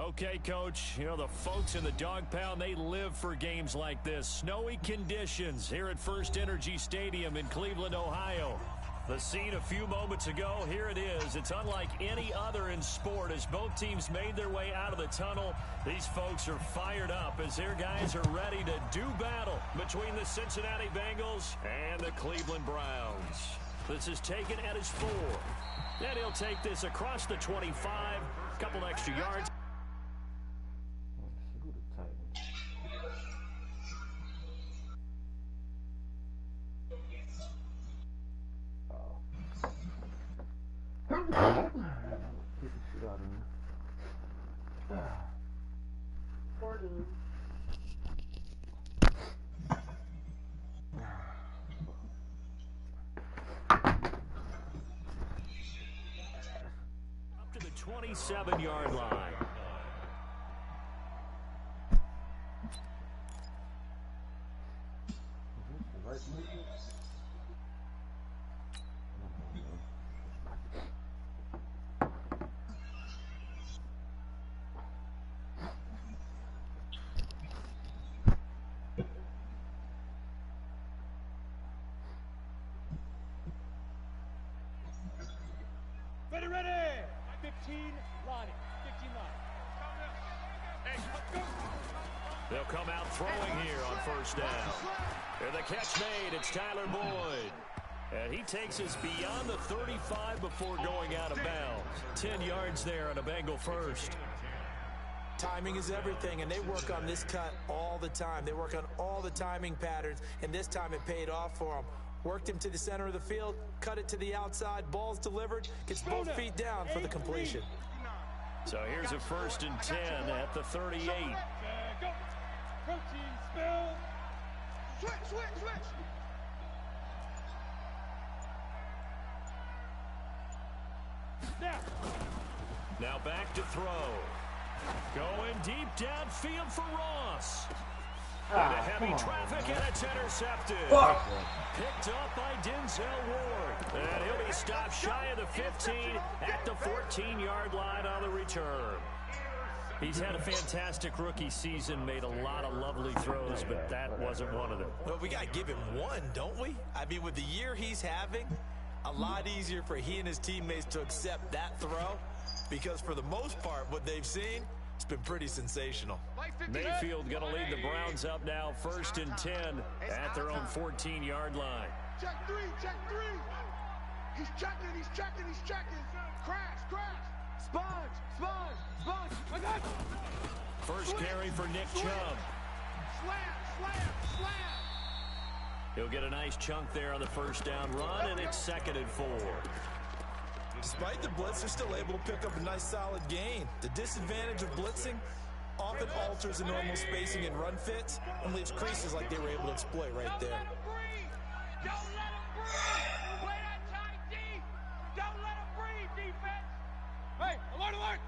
Okay, Coach, you know, the folks in the dog pound, they live for games like this. Snowy conditions here at First Energy Stadium in Cleveland, Ohio. The scene a few moments ago, here it is. It's unlike any other in sport as both teams made their way out of the tunnel. These folks are fired up as their guys are ready to do battle between the Cincinnati Bengals and the Cleveland Browns. This is taken at his 4. And he'll take this across the 25, a couple extra yards. Up to the 27-yard line. Ready! 15 line. 15 line. Hey, let's go. They'll come out throwing here on first down. And the catch made, it's Tyler Boyd. And he takes us beyond the 35 before going out of bounds. 10 yards there on a Bengal first. Timing is everything, and they work on this cut all the time. They work on all the timing patterns, and this time it paid off for them. Worked him to the center of the field, cut it to the outside, ball's delivered, gets both feet down for the completion. So here's a 1st and 10 at the 38. Go. Protein spill. Switch. Now back to throw. Going deep downfield for Ross. Into heavy traffic, and it's intercepted. Picked up by Denzel Ward. And he'll be stopped shy of the 15 at the 14-yard line on the return. He's had a fantastic rookie season, made a lot of lovely throws, but that wasn't one of them. Well, we got to give him one, don't we? I mean, with the year he's having, a lot easier for he and his teammates to accept that throw, because for the most part, what they've seen, it's been pretty sensational. Mayfield going to lead the Browns up now, 1st and 10 at their own 14-yard line. Check three. He's checking. Crash. Sponge. I got it. First carry for Nick Chubb. Slam. He'll get a nice chunk there on the first down run, and it's 2nd and 4. Despite the blitz, they're still able to pick up a nice solid gain. The disadvantage of blitzing often alters the normal spacing and run fits and leaves creases like they were able to exploit right there. Don't let him breathe. Play that tight deep. Don't let him breathe, defense. Hey, alert.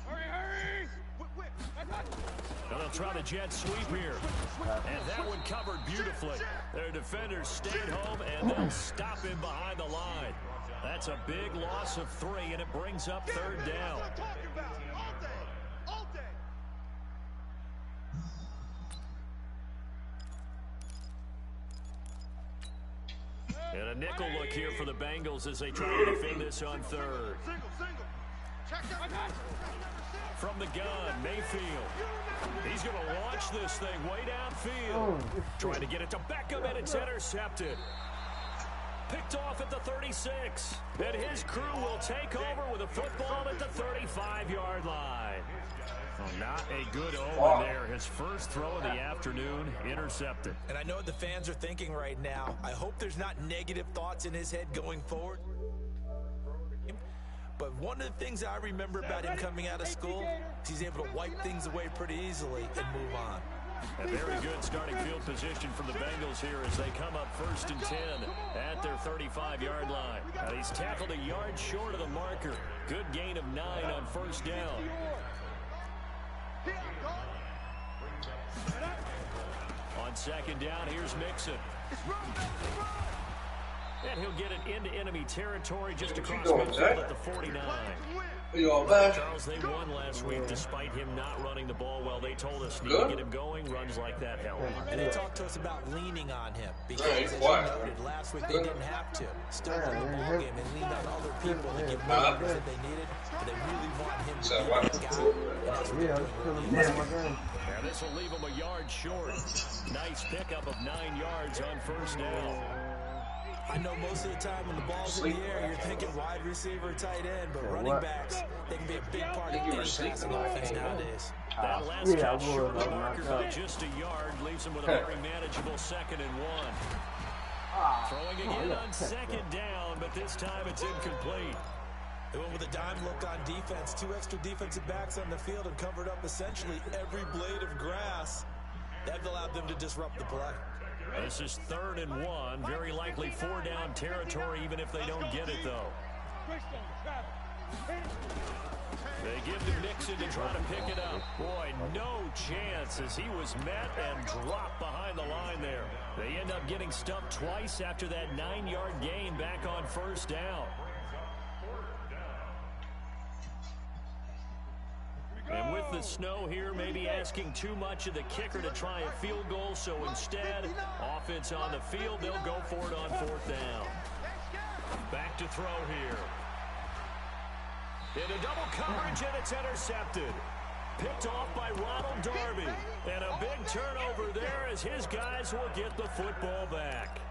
Hurry. Whip. Now they'll try the jet sweep here. And that one covered beautifully. Their defenders stayed home, and they'll stop him behind the line. That's a big loss of 3, and it brings up 3rd down. All day. And a nickel look here for the Bengals as they try to defend this on 3rd. Single. Check that. From the gun, Mayfield. He's going to launch this thing way downfield. Trying to get it to Beckham, and it's intercepted. Picked off at the 36. And his crew will take over with a football at the 35-yard line. Well, not a good omen there. His first throw of the afternoon, intercepted. And I know what the fans are thinking right now. I hope there's not negative thoughts in his head going forward. But one of the things I remember about him coming out of school is he's able to wipe things away pretty easily and move on. A very good starting field position from the Bengals here as they come up 1st and 10 at their 35-yard line. Now he's tackled a yard short of the marker. Good gain of 9 on 1st down. On 2nd down, here's Mixon. And he'll get it into enemy territory just across midfield at the 49. Charles, they won last week despite him not running the ball well. They told us need to get him going, runs like that help. And they talked to us about leaning on him because, as you noted, last week they didn't have to. Still won the ball game and leaned on other people to give more numbers that they needed, but they really want him to be that guy. And that's what they're doing really. Now this will leave him a yard short. Nice pickup of 9 yards on first down. I know most of the time when the ball's in the air, you're thinking wide receiver, tight end, but running backs, they can be a big part of any passing offense nowadays. That last catch short of the marker by just a yard leaves him with a very manageable 2nd and 1. Throwing again on 2nd down, but this time it's incomplete. They went with a dime look on defense. 2 extra defensive backs on the field and covered up essentially every blade of grass. That allowed them to disrupt the play. This is 3rd and 1. Very likely 4-down territory, even if they don't get it, though. They give to Mixon to try to pick it up. Boy, no chance as he was met and dropped behind the line there. They end up getting stumped twice after that 9-yard gain back on 1st down. And with the snow here, maybe asking too much of the kicker to try a field goal, so instead, offense on the field, they'll go for it on 4th down. Back to throw here. Into double coverage, and it's intercepted. Picked off by Ronald Darby. And a big turnover there as his guys will get the football back.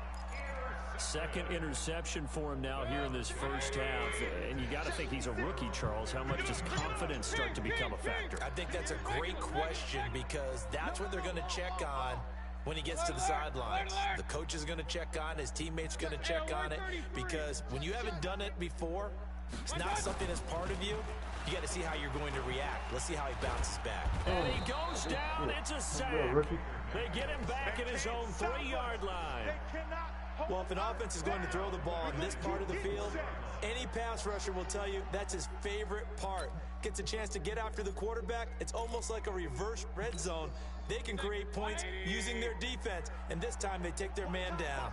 2nd interception for him now here in this first half. And you got to think he's a rookie, Charles. How much does confidence start to become a factor? I think that's a great question because that's what they're going to check on when he gets to the sidelines. The coach is going to check on, his teammates going to check on it, because when you haven't done it before, it's not something that's part of you. You got to see how you're going to react. Let's see how he bounces back. And he goes down. It's a sack. They get him back at his own 3-yard line. Well, if an offense is going to throw the ball in this part of the field, any pass rusher will tell you that's his favorite part. Gets a chance to get after the quarterback. It's almost like a reverse red zone. They can create points using their defense, and this time they take their man down.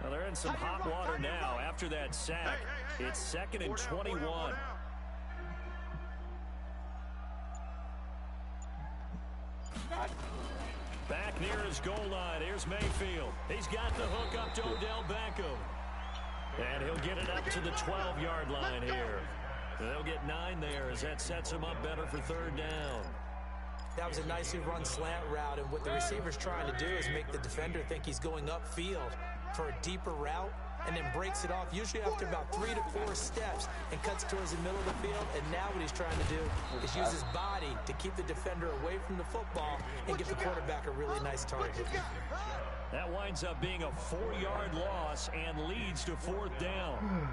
Well, they're in some hot water now after that sack. It's 2nd and 21. Back near his goal line. Here's Mayfield. He's got the hook up to Odell Beckham. And he'll get it up to the 12-yard line here. They'll get 9 there as that sets him up better for 3rd down. That was a nicely run slant route, and what the receiver's trying to do is make the defender think he's going upfield for a deeper route, and then breaks it off usually after about 3 to 4 steps and cuts towards the middle of the field. And now what he's trying to do is use his body to keep the defender away from the football and give the quarterback a really nice target. That winds up being a 4-yard loss and leads to 4th down.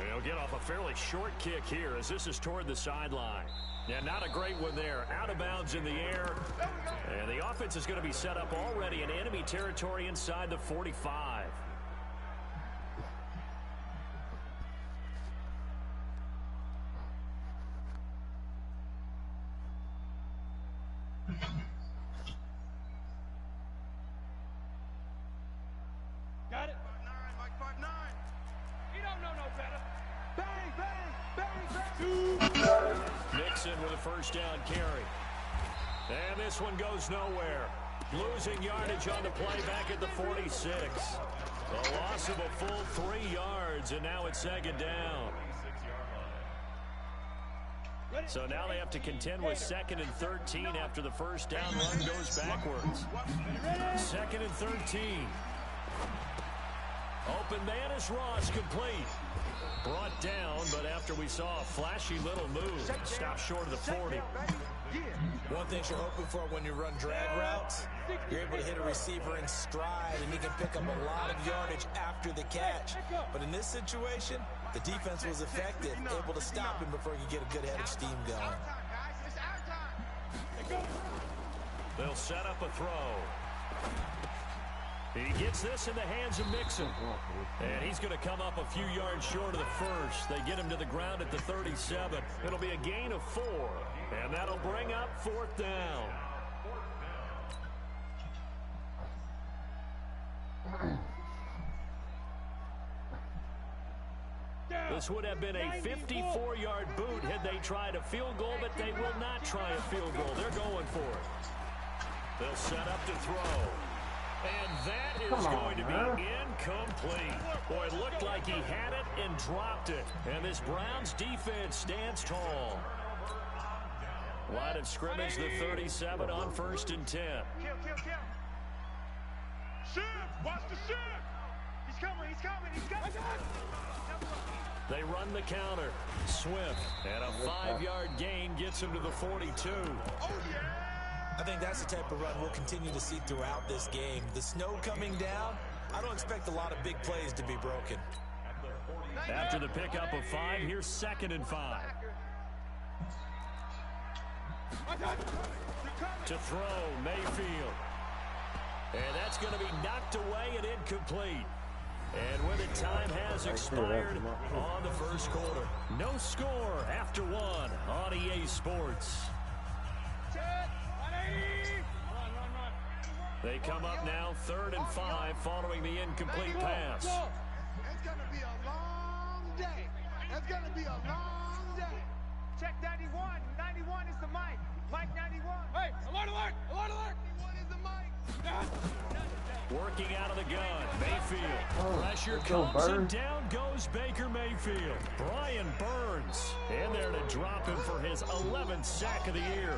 He'll get off a fairly short kick here as this is toward the sideline. Yeah, not a great one there. Out of bounds in the air. And the offense is going to be set up already in enemy territory inside the 45. Got it? 5'9", Mike 5'9". He don't know no better. Bang, bang, bang, bang. Nixon with a 1st down carry. And this one goes nowhere. Losing yardage on the play back at the 46. A loss of a full 3 yards, and now it's 2nd down. So now they have to contend with 2nd and 13 after the 1st down run goes backwards. 2nd and 13. Open man is Ross, complete. Brought down, but after we saw a flashy little move, stopped short of the 40. One thing you're hoping for when you run drag routes, you're able to hit a receiver in stride, and he can pick up a lot of yardage after the catch. But in this situation, the defense was effective, able to stop him before he could get a good head of steam going. They'll set up a throw. He gets this in the hands of Mixon. And he's going to come up a few yards short of the first. They get him to the ground at the 37. It'll be a gain of 4. And that'll bring up 4th down. This would have been a 54-yard boot had they tried a field goal, but they will not try a field goal. They're going for it. They'll set up to throw. And that is going to be incomplete. Boy, it looked like he had it and dropped it. And this Browns defense stands tall. Line of scrimmage, the 37 on 1st and 10. Kill. Shoot! Watch the shoot! He's coming. They run the counter. Swift. And a 5-yard gain gets him to the 42. Oh, yeah! I think that's the type of run we'll continue to see throughout this game. The snow coming down, I don't expect a lot of big plays to be broken. After the pickup of 5, here's 2nd and 5. To throw, Mayfield. And that's going to be knocked away and incomplete. And when the time has expired on the first quarter. No score after 1 on EA Sports. They come up now 3rd and 5 following the incomplete pass. It's going to be a long day. It's going to be a long day. Check 91. 91 is the mic. Mike 91. Hey, alert, alert, alert, alert. 91 is the mic. Working out of the gun. Mayfield. Pressure comes and down goes Baker Mayfield. Brian Burns in there to drop him for his 11th sack of the year.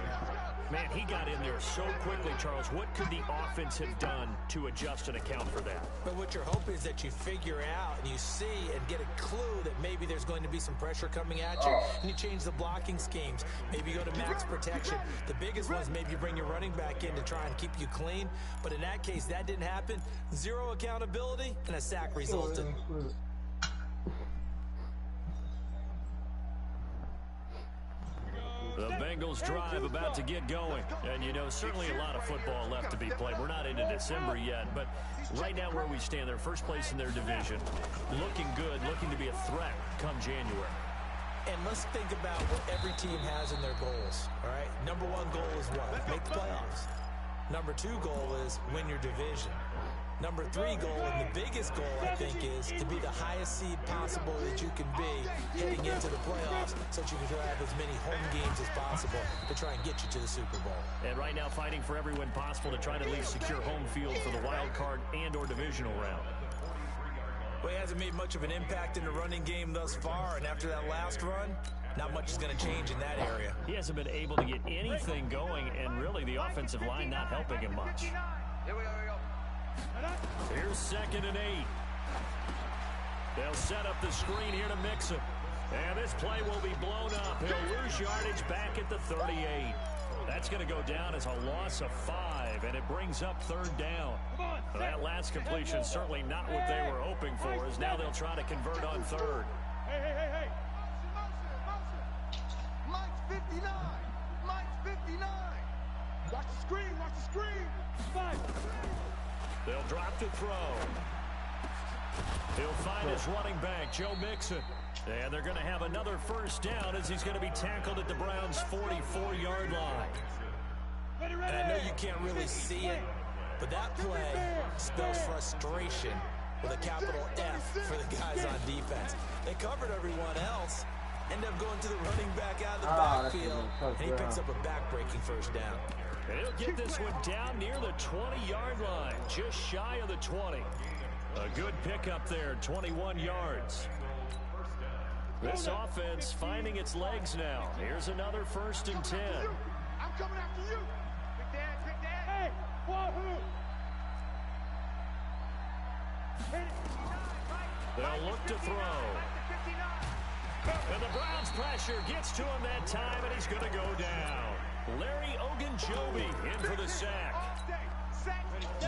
Man, he got in there so quickly, Charles. What could the offense have done to adjust and account for that? But what you're hoping is that you figure out and you see and get a clue that maybe there's going to be some pressure coming at you, and you change the blocking schemes. Maybe you go to max protection. The biggest one is maybe you bring your running back in to try and keep you clean. But in that case, that didn't happen. 0 accountability, and a sack resulted. The Bengals drive about to get going. And, you know, certainly a lot of football left to be played. We're not into December yet, but right now where we stand, they're first place in their division. Looking good, looking to be a threat come January. And let's think about what every team has in their goals, all right? Number 1 goal is what? Make the playoffs. Number 2 goal is win your division. Number 3 goal, and the biggest goal, I think, is to be the highest seed possible that you can be heading into the playoffs so that you can have as many home games as possible to try and get you to the Super Bowl. And right now fighting for every win possible to try to at least secure home field for the wild card and or divisional round. Well, he hasn't made much of an impact in the running game thus far, and after that last run, not much is going to change in that area. He hasn't been able to get anything going, and really the offensive line not helping him much. Here we go. Here's 2nd and 8. They'll set up the screen here to mix him. And this play will be blown up. He'll lose yardage back at the 38. That's going to go down as a loss of 5, and it brings up 3rd down. That last completion certainly not what they were hoping for, as now they'll try to convert on 3rd. Hey. Mike's 59. Mike's 59. Watch the screen. 5. They'll drop to throw. He'll find his running back, Joe Mixon. And they're going to have another 1st down as he's going to be tackled at the Browns' 44-yard line. And I know you can't really see it, but that play spells frustration with a capital F for the guys on defense. They covered everyone else, end up going to the running back out of the backfield, and he picks up a back-breaking 1st down. And he'll get this one down near the 20-yard line, just shy of the 20. A good pickup there, 21 yards. This offense finding its legs now. Here's another 1st and 10. I'm coming after you. Big Dan. Hey, wahoo. They'll look to throw. And the Browns pressure gets to him that time, and he's going to go down. Larry Ogunjobi in for the sack.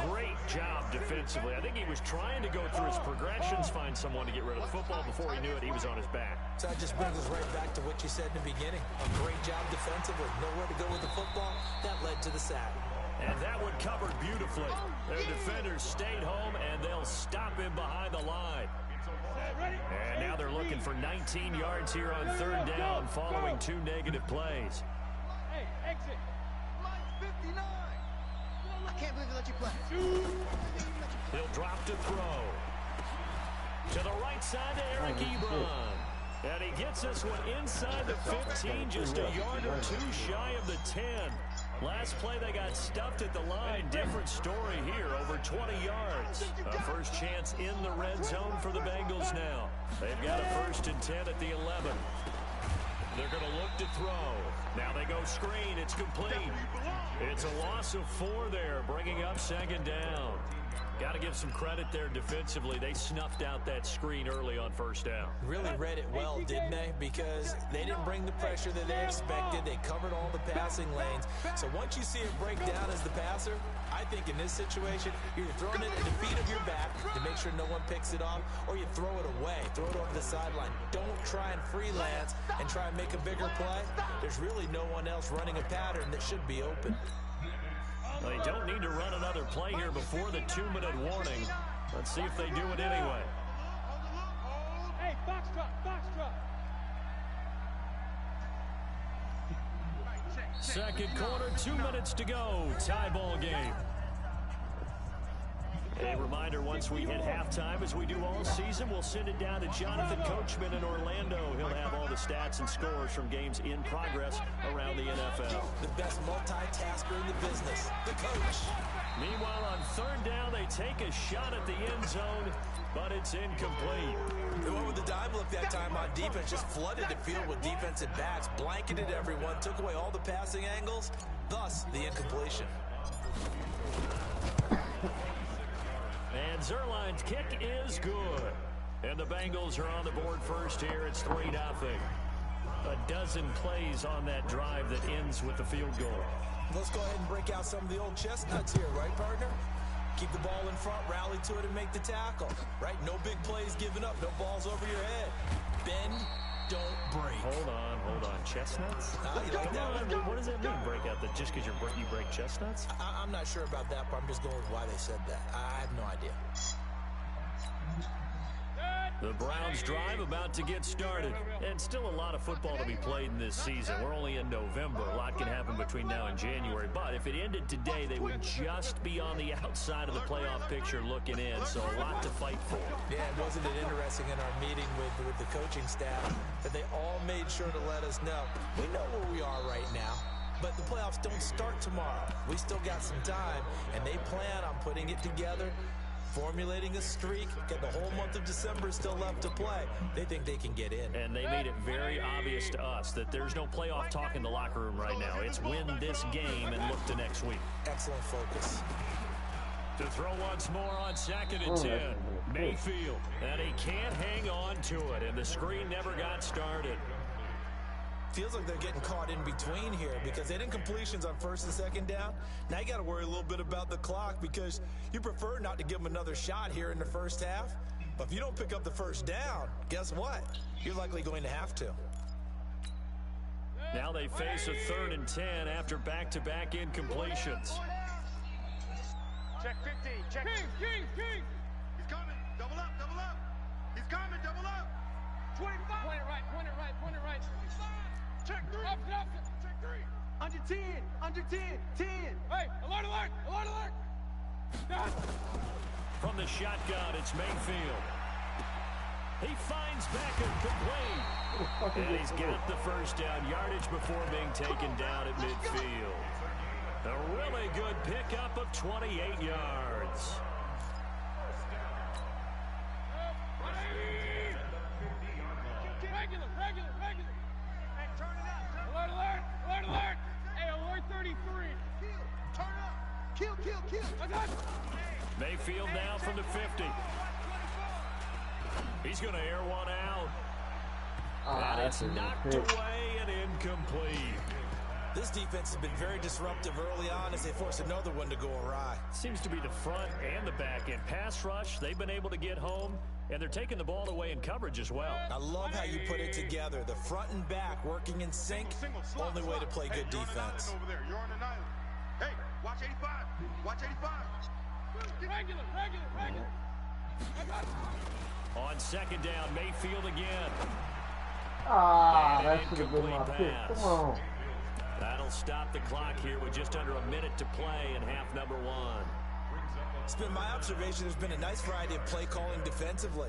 Great job defensively. I think he was trying to go through his progressions, find someone to get rid of the football. Before he knew it, he was on his back. So that just brings us right back to what you said in the beginning. A great job defensively. Nowhere to go with the football. That led to the sack. And that one covered beautifully. Their defenders stayed home, and they'll stop him behind the line. And now they're looking for 19 yards here on 3rd down following 2 negative plays. Hey, exit. Mike's 59. I can't believe they let you play. He'll drop to throw. To the right side to Eric Ebron. And he gets this one inside the 15, just a yard or two shy of the 10. Last play, they got stuffed at the line. Different story here, over 20 yards. A first chance in the red zone for the Bengals now. They've got a 1st and 10 at the 11. They're going to look to throw. Now they go screen. It's complete. It's a loss of 4 there, bringing up 2nd down. Got to give some credit there defensively. They snuffed out that screen early on 1st down. Really read it well, didn't they? Because they didn't bring the pressure that they expected. They covered all the passing lanes. So once you see it break down as the passer, I think in this situation, you're throwing it at the feet of your back to make sure no one picks it off, or you throw it away, throw it over the sideline. Don't try and freelance and try and make a bigger play. There's really no one else running a pattern that should be open. Well, they don't need to run another play here before the 2-minute warning. Let's see if they do it anyway. Hey, foxtrot, foxtrot. Second quarter, 2 minutes to go. Tie ball game. A reminder, once we hit halftime, as we do all season, we'll send it down to Jonathan Coachman in Orlando. He'll have all the stats and scores from games in progress around the NFL. The best multitasker in the business, the coach. Meanwhile, on 3rd down, they take a shot at the end zone, but it's incomplete. They went with the dime look that time on defense, just flooded the field with defensive backs, blanketed everyone, took away all the passing angles, thus the incompletion. And Zerline's kick is good. And the Bengals are on the board first here. It's 3-0. A dozen plays on that drive that ends with the field goal. Let's go ahead and break out some of the old chestnuts here, right, partner? Keep the ball in front, rally to it, and make the tackle, right? No big plays given up, no balls over your head. Bend, don't break. Hold on. Chestnuts? You like that one? What does that mean, break out? Just because you break chestnuts? I'm not sure about that, but I'm just going with why they said that. I have no idea. The Browns drive about to get started. And still a lot of football to be played in this season. We're only in November. A lot can happen between now and January. But if it ended today, they would just be on the outside of the playoff picture looking in. So a lot to fight for. Yeah, wasn't it interesting in our meeting with the coaching staff that they all made sure to let us know, we know where we are right now, but the playoffs don't start tomorrow. We still got some time, and they plan on putting it together, formulating a streak. Got the whole month of December still left to play. They think they can get in. And they made it very obvious to us that there's no playoff talk in the locker room right now. It's win this game and look to next week. Excellent focus. To throw once more on 2nd and 10. Mayfield. And he can't hang on to it. And the screen never got started. Feels like they're getting caught in between here because they didn't completions on 1st and 2nd down. Now you got to worry a little bit about the clock because you prefer not to give them another shot here in the 1st half. But if you don't pick up the 1st down, guess what? You're likely going to have to. Now they face a 3rd and 10 after back-to-back incompletions. Check 15, check. King. He's coming. Double up, double up. He's coming, double up. 25. Point it right. Check 3. Up. Check 3. Under 10. 10. Hey, alert. From the shotgun, it's Mayfield. He finds Beckham complete. And he's got the 1st down yardage before being taken down at midfield. A really good pickup of 28 yards. Regular. Hey, turn it up. Alert. Hey, alert 33. Turn up. Kill. Mayfield now from the 50. He's going to air one out. And it's knocked away and incomplete. This defense has been very disruptive early on as they force another one to go awry. Seems to be the front and the back end. Pass rush, they've been able to get home, and they're taking the ball away in coverage as well. I love how you put it together. The front and back working in sync. Only way to play good defense. Over there. You're on an island. Hey, watch 85. Watch 85. Regular. On 2nd down, Mayfield again. That should have been my pick. Come on. That'll stop the clock here with just under a minute to play in half number 1. It's been my observation there's been a nice variety of play calling defensively.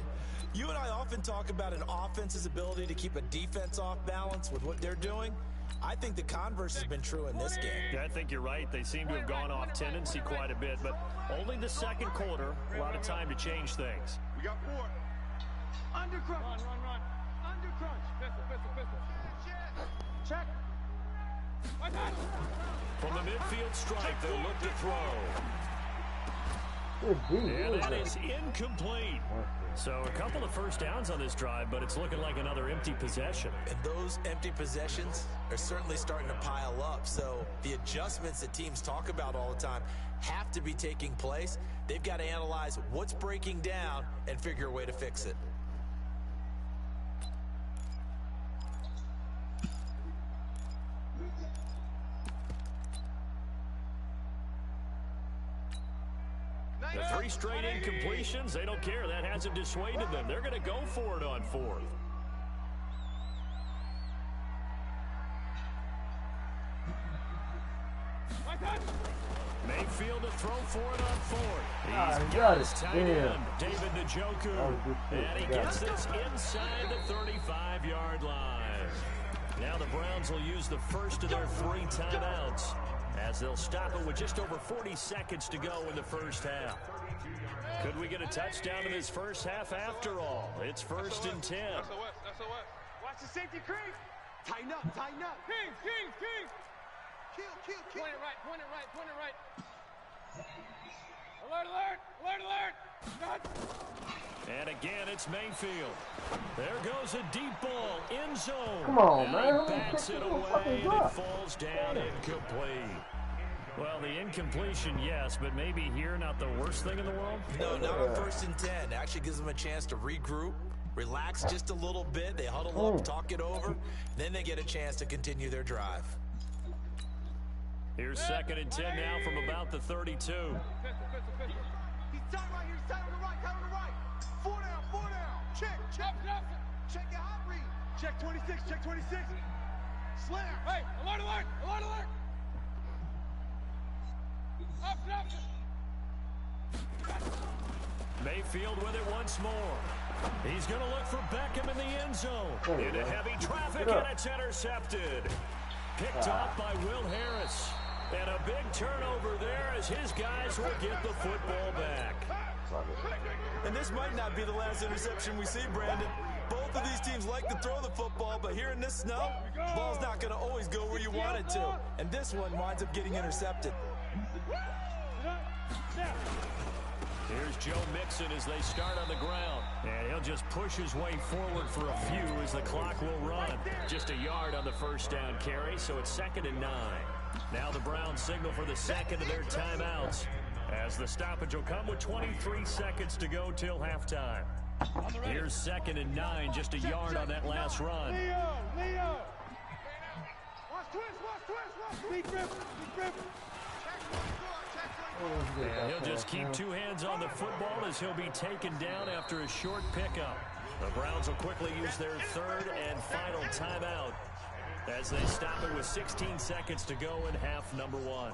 You and I often talk about an offense's ability to keep a defense off balance with what they're doing. I think the converse has been true in this game. Yeah, I think you're right. They seem to have gone off tendency quite a bit, but only the second quarter, a lot of time to change things. We got 4. Under crunch. Run. Under crunch. Pistol. Check. From the midfield stripe, they'll look to throw. Good D. And that is incomplete. So a couple of first downs on this drive, but it's looking like another empty possession. And those empty possessions are certainly starting to pile up. So the adjustments that teams talk about all the time have to be taking place. They've got to analyze what's breaking down and figure a way to fix it. The 3 straight incompletions, they don't care. That hasn't dissuaded them. They're going to go for it on 4th. Mayfield to throw for it on 4th. He's got his tight end, David Njoku. And he gets this inside the 35-yard line. Now the Browns will use the first of their 3 timeouts, as they'll stop it with just over 40 seconds to go in the first half. Could we get a touchdown in this first half after all? It's 1st and 10. Watch the safety creep. Tighten up. King. Kill. Point it right. Alert. And again, it's Mayfield. There goes a deep ball, end zone. Come on, and man. He bats it away, and it falls down incomplete. Well, the incompletion, yes, but maybe here not the worst thing in the world? No, not on 1st and 10. Actually gives them a chance to regroup, relax just a little bit. They huddle up, talk it over. Then they get a chance to continue their drive. Here's 2nd and 10 now from about the 32. He's tight right here. He's tight on the right. 4 down. Check. Check your hot read. Check 26. Slam. Hey, alert. Up. Mayfield with it once more. He's going to look for Beckham in the end zone. Into heavy traffic, and it's intercepted. Picked off by Will Harris. And a big turnover there as his guys will get the football back. And this might not be the last interception we see, Brandon. Both of these teams like to throw the football, but here in this snow, the ball's not going to always go where you want it to. And this one winds up getting intercepted. Here's Joe Mixon as they start on the ground. And he'll just push his way forward for a few as the clock will run. Just a yard on the first down carry, so it's 2nd and 9. Now the Browns signal for the second of their timeouts, as the stoppage will come with 23 seconds to go till halftime. Here's 2nd and 9, just a yard on that last run. Leo. Watch twist. Big grip. And he'll just keep 2 hands on the football as he'll be taken down after a short pickup. The Browns will quickly use their 3rd and final timeout, as they stop it with 16 seconds to go in half number 1.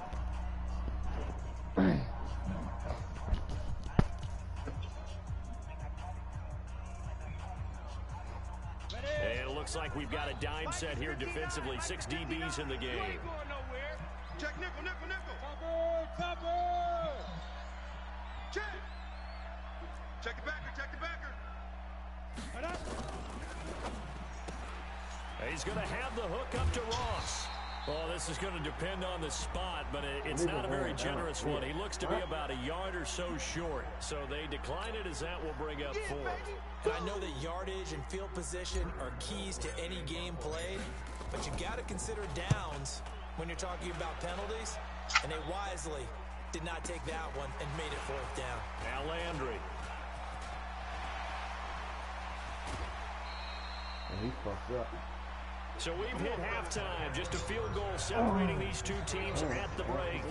And it looks like we've got a dime set here defensively. 6 DBs in the game. Check nickel. Cover. Check the backer. He's going to have the hook up to Ross. Well, this is going to depend on the spot, but it's not a very generous one. He looks to be about a yard or so short, so they decline it as that will bring up 4th. And I know that yardage and field position are keys to any game played, but you got to consider downs when you're talking about penalties, and they wisely did not take that one and made it 4th down. Now Landry. And he fucked up. So we've hit halftime. Just a field goal separating these 2 teams at the break.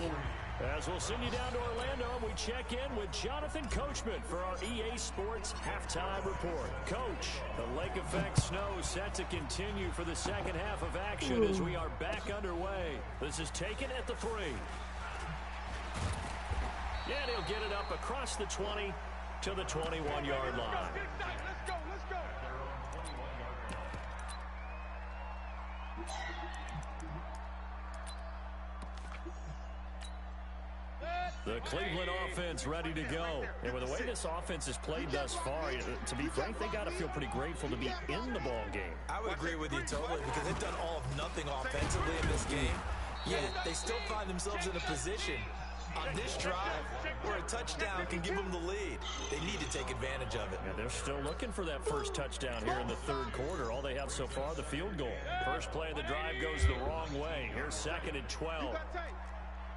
As we'll send you down to Orlando, we check in with Jonathan Coachman for our EA Sports Halftime Report. Coach, the lake effect snow set to continue for the second half of action as we are back underway. This is taken at the 3. And he'll get it up across the 20 to the 21-yard line. Let's go. The Cleveland offense ready to go. And with the way this offense has played thus far, to be frank, they got to feel pretty grateful to be in the ball game. I would agree with you totally because they've done all of nothing offensively in this game. Yet they still find themselves in a position on this drive where a touchdown can give them the lead. They need to take advantage of it. Yeah, they're still looking for that first touchdown here in the third quarter. All they have so far, the field goal. First play of the drive goes the wrong way. Here's 2nd and 12.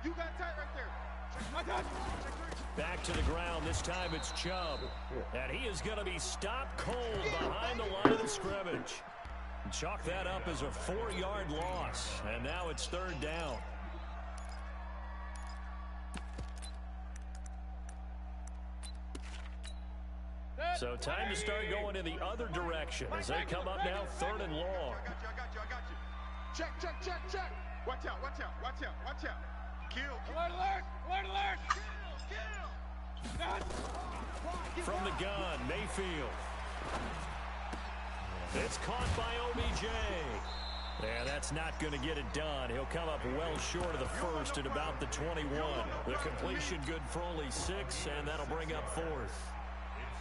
You got tight right there. Back to the ground. This time it's Chubb. And he is going to be stopped cold behind the line of scrimmage. Chalk that up as a 4-yard loss. And now it's 3rd down. So time to start going in the other direction as they come up now 3rd and long. I got you. Check. Watch out. Kill. Alert. From the gun, Mayfield. It's caught by OBJ. Yeah, that's not going to get it done. He'll come up well short of the first at about the 21. The completion good for only 6, and that'll bring up 4th.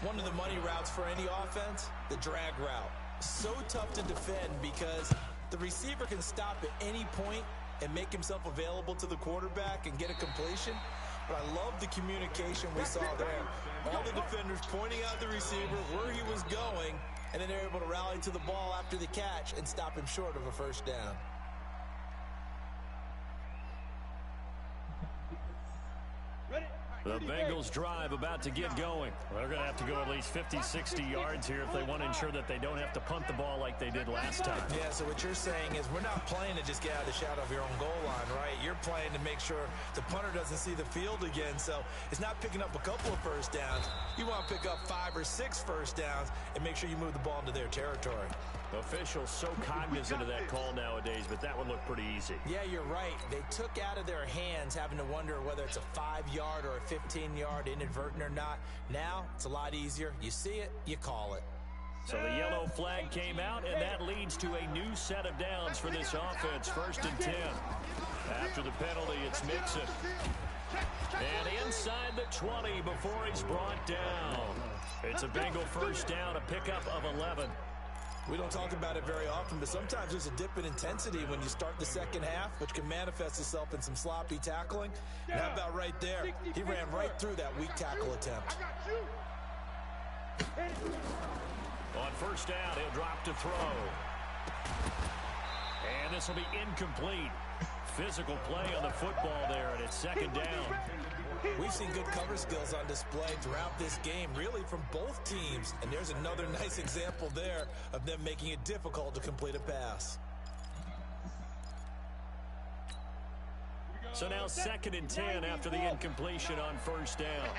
One of the money routes for any offense, the drag route. So tough to defend because the receiver can stop at any point and make himself available to the quarterback and get a completion. But I love the communication we saw there. All the defenders pointing out the receiver where he was going, and then they're able to rally to the ball after the catch and stop him short of a first down. The Bengals drive about to get going. They're going to have to go at least 50, 60 yards here if they want to ensure that they don't have to punt the ball like they did last time. Yeah, so what you're saying is we're not playing to just get out of the shadow of your own goal line, right? You're playing to make sure the punter doesn't see the field again. So it's not picking up a couple of first downs. You want to pick up 5 or 6 first downs and make sure you move the ball into their territory. Officials so cognizant of that call nowadays, but that would look pretty easy. Yeah, you're right. They took out of their hands having to wonder whether it's a 5-yard or a 15-yard inadvertent or not. Now, it's a lot easier. You see it, you call it. So the yellow flag came out, and that leads to a new set of downs for this offense. 1st and 10. After the penalty, it's Mixon. And inside the 20 before he's brought down. It's a Bengal first down, a pickup of 11. We don't talk about it very often, but sometimes there's a dip in intensity when you start the second half, which can manifest itself in some sloppy tackling. And how about right there? He ran right through that weak tackle attempt. On first down, he'll drop to throw. And this will be incomplete. Physical play on the football there, and it's 2nd down. We've seen good cover skills on display throughout this game, really from both teams. And there's another nice example there of them making it difficult to complete a pass. So now 2nd and 10 after the incompletion on first down.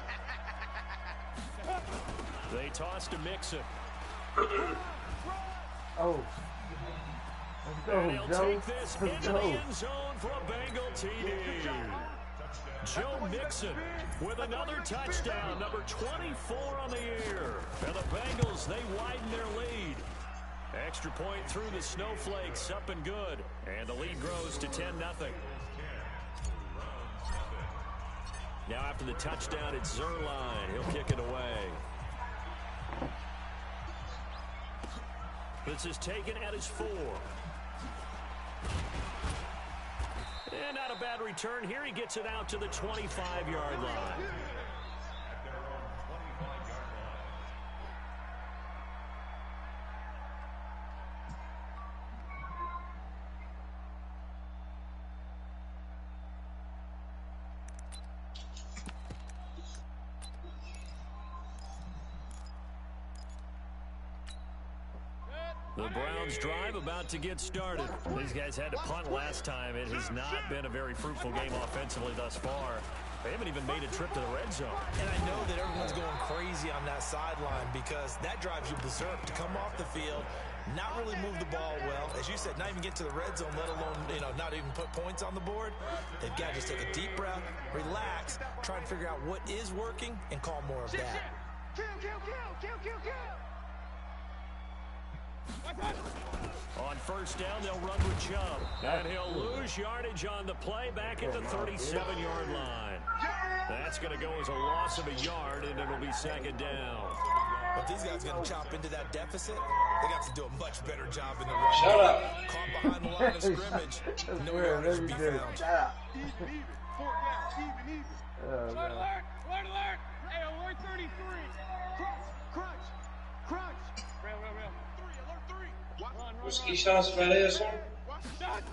They toss to Mixon. Oh. And he'll Let's go, take this into the end zone for a Bengal TD. Joe Mixon with another touchdown, number 24 on the year. And the Bengals, they widen their lead. Extra point through the snowflakes, up and good. And the lead grows to 10-0. Now after the touchdown, it's Zerline. He'll kick it away. This is taken at his 4. And not a bad return here. He gets it out to the 25-yard line. The Browns drive about to get started. These guys had to punt last time. It has not been a very fruitful game offensively thus far. They haven't even made a trip to the red zone. And I know that everyone's going crazy on that sideline because that drives you berserk to come off the field, not really move the ball well. As you said, not even get to the red zone, let alone, not even put points on the board. They've got to just take a deep breath, relax, try and figure out what is working, and call more of that. Kill, kill, kill, kill, kill, kill. On first down, they'll run with Chubb. And he'll lose yardage on the play back at the 37-yard line. That's going to go as a loss of a yard, and it'll be second down. But these guys are going to chop into that deficit. They got to do a much better job in the run. Shut up. Caught behind the line of scrimmage. No yardage to be found. Even, even. 4 down, even. Alert, alert, alert, alert. Hey, alert 33. Crunch, crunch. Rail. 3, alert 3. Was Keyshawn's about this one?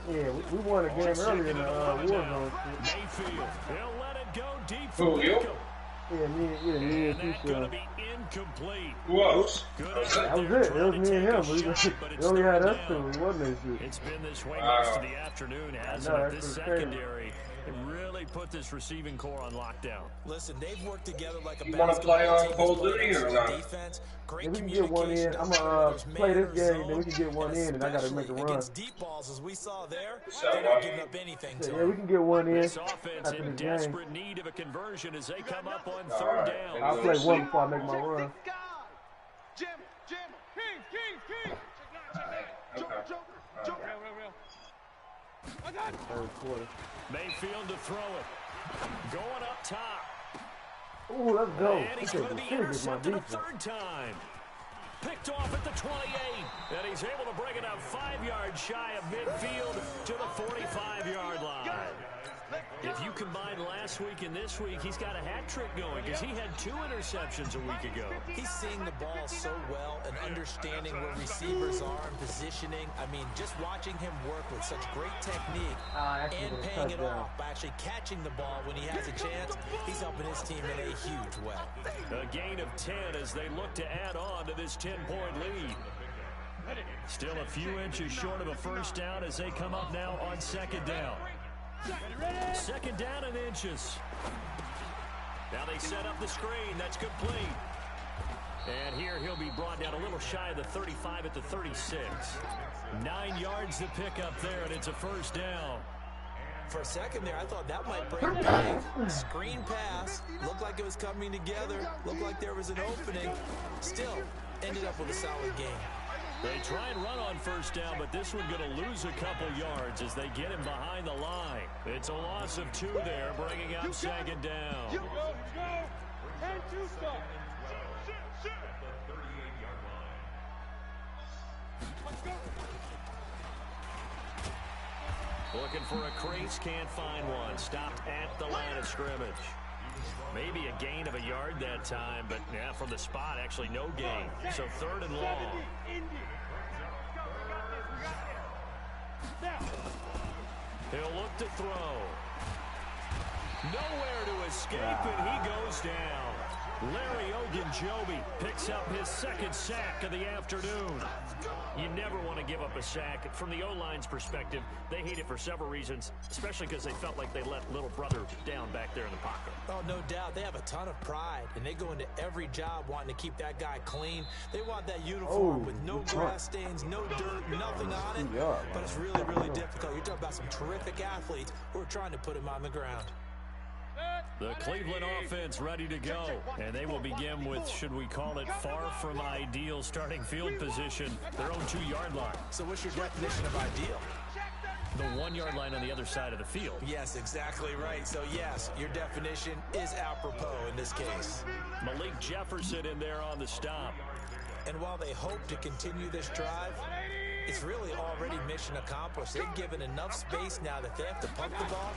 Yeah, we won a game earlier in the Warzone. Mayfield, he'll let it go deep Who, for you? Pico. Me and That's going to be incomplete. Who else? Good that was it. It was me and him. We only had us two. We wasn't that shit. It's been this way most of the afternoon, hasn't it? This secondary really put this receiving core on lockdown. Listen, they've worked together like a You want to play on Cold Duty or not? defense. Great If we can get one in, I'm gonna play this game, then we can get one in, and I gotta make a run. Against deep balls, as we saw there, So they're not giving up anything to Yeah, them. we can get one in This offense after the in game. desperate need of a conversion as they come up on third down. I'll play one before I make my run. Jim, King. Joker. Rail. Third quarter. Mayfield to throw it. Going up top. Ooh, let's go. And he's going to be intercepted a third time. Picked off at the 28. And he's able to bring it up 5 yards shy of midfield to the 45-yard line. If you combine last week and this week, he's got a hat trick going because he had 2 interceptions a week ago. He's seeing the ball so well and understanding where receivers are and positioning. I mean, just watching him work with such great technique and paying it off by actually catching the ball when he has a chance, he's helping his team in a huge way. A gain of 10 as they look to add on to this 10-point lead. Still a few inches short of a first down as they come up now on second down. Second down and inches. Now they set up the screen. That's complete. And here he'll be brought down a little shy of the 35 at the 36. 9 yards to pick up there, and it's a first down. For a second there, I thought that might break big. Screen pass. Looked like it was coming together. Looked like there was an opening. Still, ended up with a solid game. They try and run on first down, but this one going to lose a couple yards as they get him behind the line. It's a loss of 2 there, bringing up second down. Go. And 2 stop. Looking for a crease, can't find one. Stopped at the line of scrimmage. Maybe a gain of a yard that time, but yeah, from the spot, actually no gain. So 3rd and long. He'll look to throw. Nowhere to escape, and he goes down. Larry Ogunjobi picks up his 2nd sack of the afternoon. You never want to give up a sack. From the O-line's perspective, they hate it for several reasons, especially because they felt like they let little brother down back there in the pocket. Oh, no doubt. They have a ton of pride, and they go into every job wanting to keep that guy clean. They want that uniform with no grass stains, no dirt, nothing on it. But it's really, really difficult. You're talking about some terrific athletes who are trying to put him on the ground. The Cleveland offense ready to go, and they will begin with, should we call it, far from ideal starting field position, their own 2-yard line. So what's your definition of ideal? The 1-yard line on the other side of the field. Yes, exactly right. So, yes, your definition is apropos in this case. Malik Jefferson in there on the stop. And while they hope to continue this drive, it's really already mission accomplished. They've given enough space now that they have to pump the ball.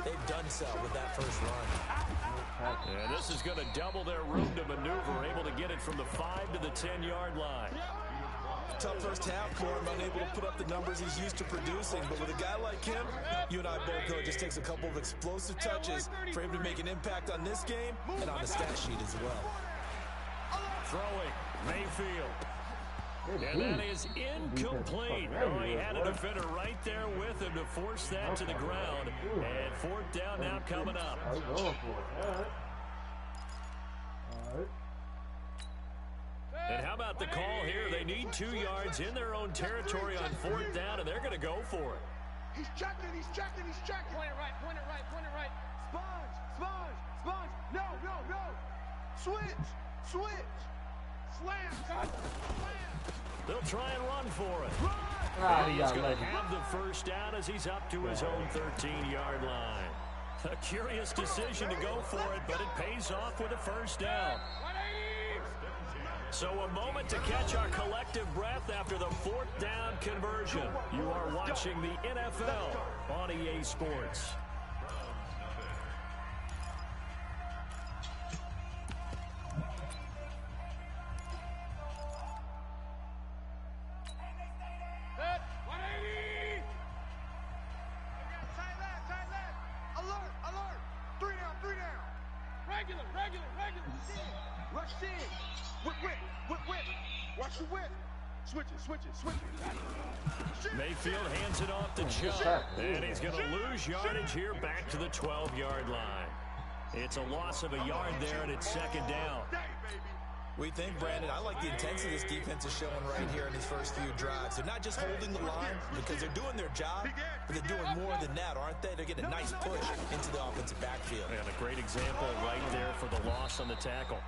They've done so with that first run. And this is going to double their room to maneuver, able to get it from the 5 to the 10-yard line. Tough first half for him, unable to put up the numbers he's used to producing. But with a guy like him, you and I both know it just takes a couple of explosive touches for him to make an impact on this game and on the stat sheet as well. Throwing, Mayfield. And that is incomplete. Oh, he had a defender right there with him to force that to the ground. And 4th down now coming up. I was going for it. All right. And how about the call here? They need 2 yards in their own territory on 4th down, and they're going to go for it. He's checking, he's checking, he's checking. Point it right, point it right, point it right. Sponge, sponge, sponge. No, no, no. Switch, switch. Slam, slam. They'll try and run for it. Ah, And he he's got going to lucky. have the first down as he's up to his own 13-yard line. A curious decision to go for it, but it pays off with a first down. So a moment to catch our collective breath after the 4th down conversion. You are watching the NFL on EA Sports. Mayfield hands it off to Chubb, and he's going to lose yardage here back to the 12-yard line. It's a loss of a yard there, and it's 2nd down. We think, Brandon, I like the intensity this defense is showing right here in these first few drives. They're not just holding the line because they're doing their job, but they're doing more than that, aren't they? They're getting a nice push into the offensive backfield. And a great example right there for the loss on the tackle.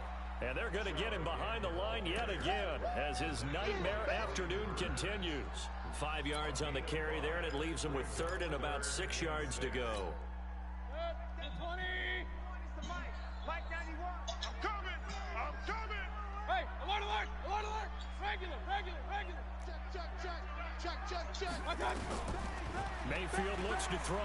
And they're going to get him behind the line yet again as his nightmare afternoon continues. 5 yards on the carry there, and it leaves him with 3rd and about 6 yards to go. 20. It's the Mike 91. I'm coming. I'm coming. Hey, alert, alert, alert, alert. Regular, regular, regular. Check, check, check, check, check, check. Mayfield looks to throw.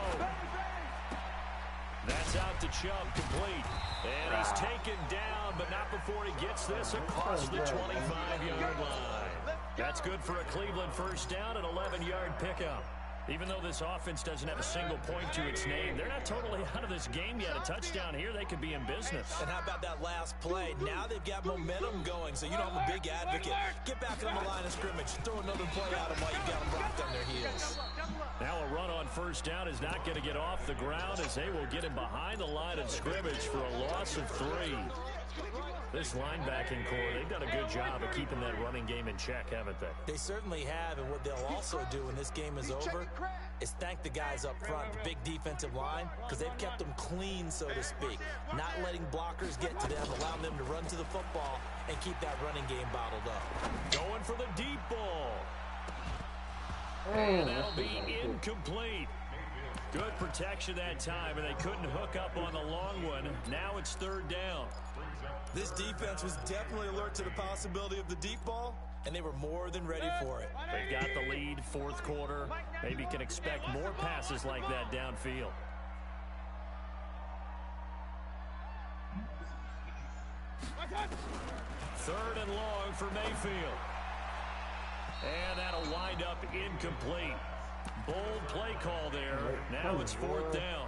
That's out to Chubb, complete. And he's taken down, but not before he gets this across the 25-yard line. That's good for a Cleveland first down, an 11-yard pickup. Even though this offense doesn't have a single point to its name, they're not totally out of this game yet. A touchdown here, they could be in business. And how about that last play? Now they've got momentum going, so you know I'm a big advocate. Get back on the line of scrimmage. Throw another play at them while you've got them rocked on their heels. Now a run on first down is not going to get off the ground as they will get him behind the line of scrimmage for a loss of 3. This linebacking core, they've done a good job of keeping that running game in check, haven't they? They certainly have, and what they'll also do when this game is over is thank the guys up front, the big defensive line, because they've kept them clean, so to speak. Not letting blockers get to them, allowing them to run to the football and keep that running game bottled up. Going for the deep ball. And that'll be incomplete. Good protection that time, and they couldn't hook up on the long one. Now it's 3rd down. This defense was definitely alert to the possibility of the deep ball, and they were more than ready for it. They've got the lead, 4th quarter. Maybe can expect more passes like that downfield. Third and long for Mayfield. And that'll wind up incomplete. Bold play call there. Now it's 4th down.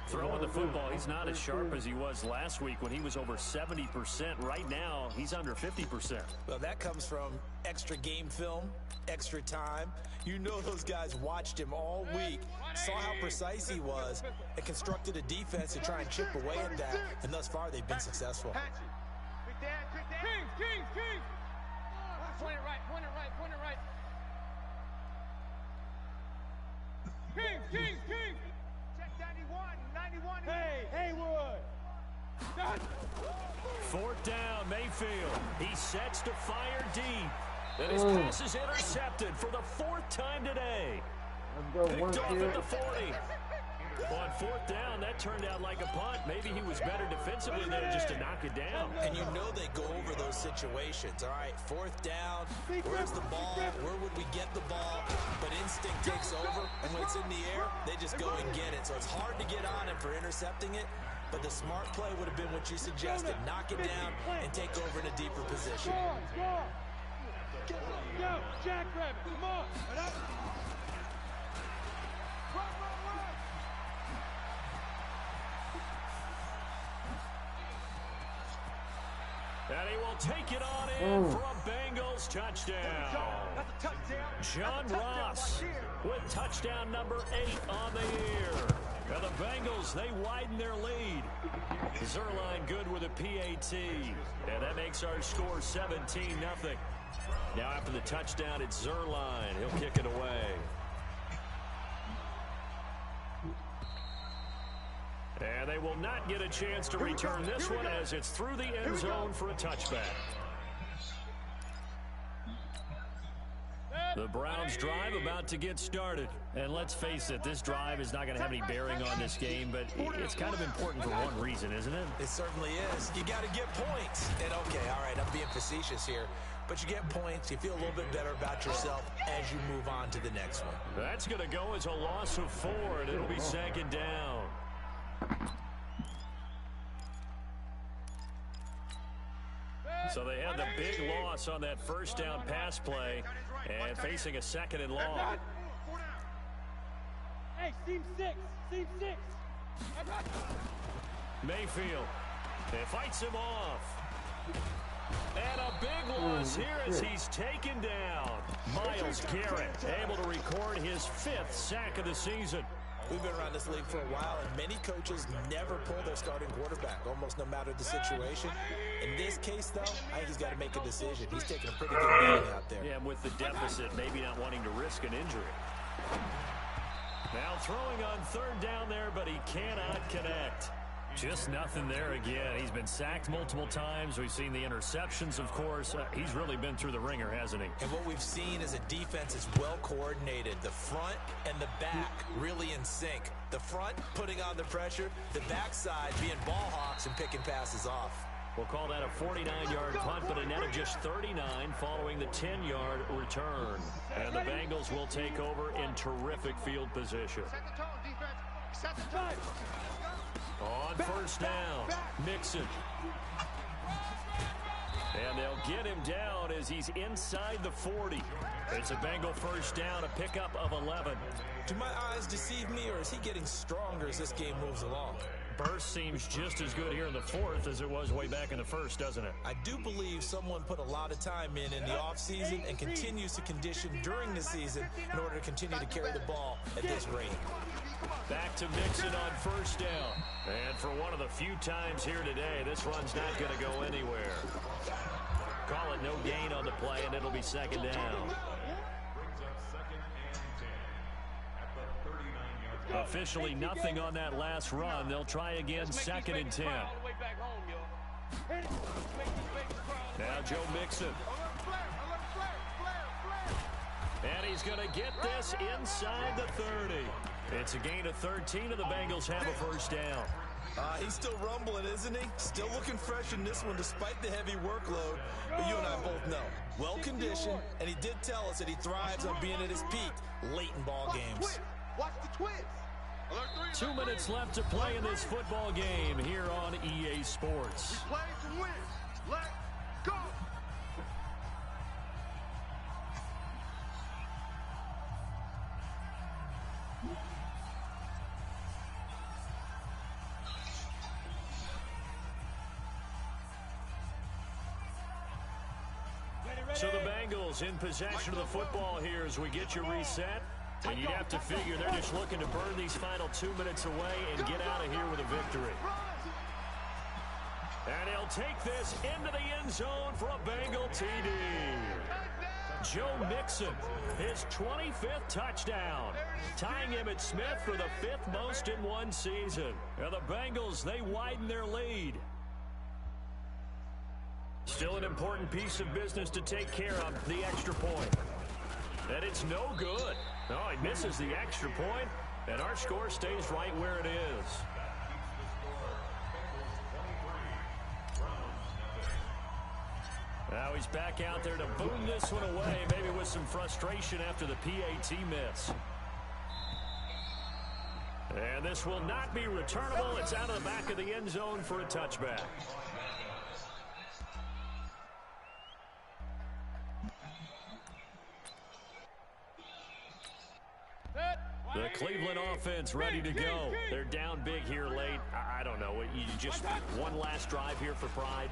Throwing the football, he's not as sharp as he was last week when he was over 70%. Right now, he's under 50%. Well, that comes from extra game film, extra time. You know those guys watched him all week, saw how precise he was, and constructed a defense to try and chip away at that. And thus far, they've been successful. Kings. Point it right, point it right, point it right. Kings. Check 91. Hey, Haywood. 4th down, Mayfield. He sets to fire deep. And his pass is intercepted for the 4th time today. Picked off at the 40. On 4th down, that turned out like a punt. Maybe he was better defensively there just to knock it down. And you know they go over those situations. All right, 4th down, where's the ball? Where would we get the ball? But instinct takes over, and when it's in the air, they just go and get it. So it's hard to get on him for intercepting it, but the smart play would have been what you suggested. Knock it down and take over in a deeper position. Go, Jackrabbit, come on. And he will take it on in for a Bengals touchdown. That's a touchdown. John Ross with touchdown number 8 on the year. And the Bengals, they widen their lead. Zerline good with a PAT. And that makes our score 17-0. Now after the touchdown, it's Zerline. He'll kick it away. And they will not get a chance to return this one as it's through the end zone for a touchback. The Browns drive about to get started. And let's face it, this drive is not going to have any bearing on this game, but it's kind of important for one reason, isn't it? It certainly is. You got to get points. And okay, all right, I'm being facetious here, but you get points, you feel a little bit better about yourself as you move on to the next one. That's going to go as a loss of 4, and it'll be second down. So they had the big loss on that first down pass play and facing a second and long. Hey, seam 6. Mayfield. It fights him off. And a big loss here as he's taken down. Myles Garrett able to record his 5th sack of the season. We've been around this league for a while, and many coaches never pull their starting quarterback, almost no matter the situation. In this case, though, I think he's got to make a decision. He's taking a pretty good beating out there. Yeah, and with the deficit, maybe not wanting to risk an injury. Now throwing on third down there, but he cannot connect. Just nothing there again. He's been sacked multiple times. We've seen the interceptions, of course. He's really been through the ringer, hasn't he? And what we've seen is a defense is well coordinated. The front and the back really in sync. The front putting on the pressure, the backside being ball hawks and picking passes off. We'll call that a 49-yard punt, but a net of just 39 following the 10-yard return. And the Bengals will take over in terrific field position. Set the tone, defense. Set the tone. On first down, Mixon. And they'll get him down as he's inside the 40. It's a Bengal first down, a pickup of 11. Do my eyes deceive me, or is he getting stronger as this game moves along? Burst seems just as good here in the 4th as it was way back in the 1st, doesn't it? I do believe someone put a lot of time in the offseason and continues to condition during the season in order to continue to carry the ball at this rate. Back to Mixon on first down. And for one of the few times here today, this run's not going to go anywhere. Call it no gain on the play, and it'll be second down. Officially nothing on that last run. They'll try again, second and 10. Now Joe Mixon. And he's going to get this inside the 30. It's a gain of 13, and the Bengals have a first down. He's still rumbling, isn't he? Still looking fresh in this one despite the heavy workload. But you and I both know, well-conditioned, and he did tell us that he thrives on being at his peak late in ball games. Watch the twins. 2 minutes left to play in this football game here on EA Sports. We play to win. Let's go. So the Bengals in possession of the football here as we get you reset. And you'd have to figure they're just looking to burn these final 2 minutes away and get out of here with a victory. And he'll take this into the end zone for a Bengal TD. Joe Mixon, his 25th touchdown, tying Emmitt Smith for the 5th most in one season. And the Bengals, they widen their lead. Still an important piece of business to take care of, the extra point. And it's no good. No, he misses the extra point, and our score stays right where it is. Now he's back out there to boom this one away, maybe with some frustration after the PAT miss. And this will not be returnable. It's out of the back of the end zone for a touchback. The Cleveland offense ready to go. They're down big here late. I don't know. You just one last drive here for pride.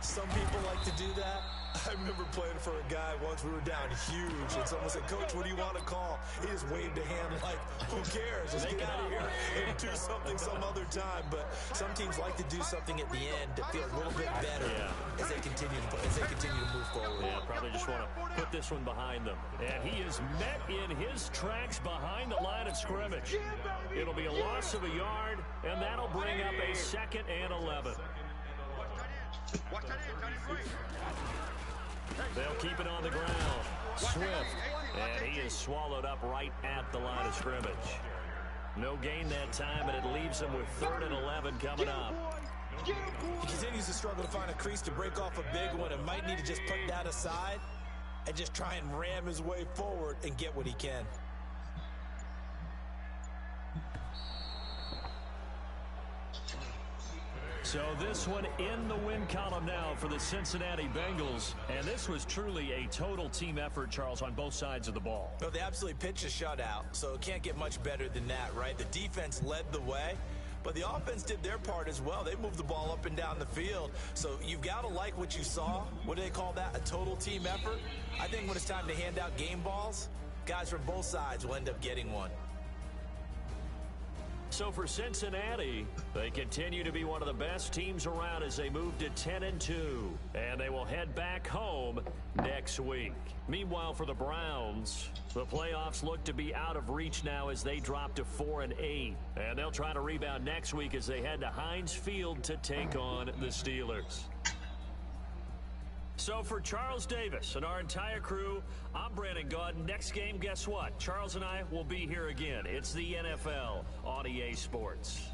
Some people like to do that. I remember playing for a guy once. We were down huge, and someone said, "Coach, what do you want to call?" He just waved a hand like, "Who cares? Let's get out of here and do something some other time." But some teams like to do something at the end to feel a little bit better as they continue to move forward. Yeah, probably just want to put this one behind them. And he is met in his tracks behind the line of scrimmage. It'll be a loss of a yard, and that'll bring up a 2nd and 11. Watch that in, They'll keep it on the ground. Swift, and he is swallowed up right at the line of scrimmage. No gain that time, and it leaves him with 3rd and 11 coming up. He continues to struggle to find a crease to break off a big one and might need to just put that aside and just try and ram his way forward and get what he can. So this one in the win column now for the Cincinnati Bengals. And this was truly a total team effort, Charles, on both sides of the ball. Well, they absolutely pitched a shutout, so it can't get much better than that, right? The defense led the way, but the offense did their part as well. They moved the ball up and down the field. So you've got to like what you saw. What do they call that? A total team effort? I think when it's time to hand out game balls, guys from both sides will end up getting one. So for Cincinnati, they continue to be one of the best teams around as they move to 10-2. And they will head back home next week. Meanwhile, for the Browns, the playoffs look to be out of reach now as they drop to 4-8. And they'll try to rebound next week as they head to Heinz Field to take on the Steelers. So for Charles Davis and our entire crew, I'm Brandon Gaudin. Next game, guess what? Charles and I will be here again. It's the NFL on EA Sports.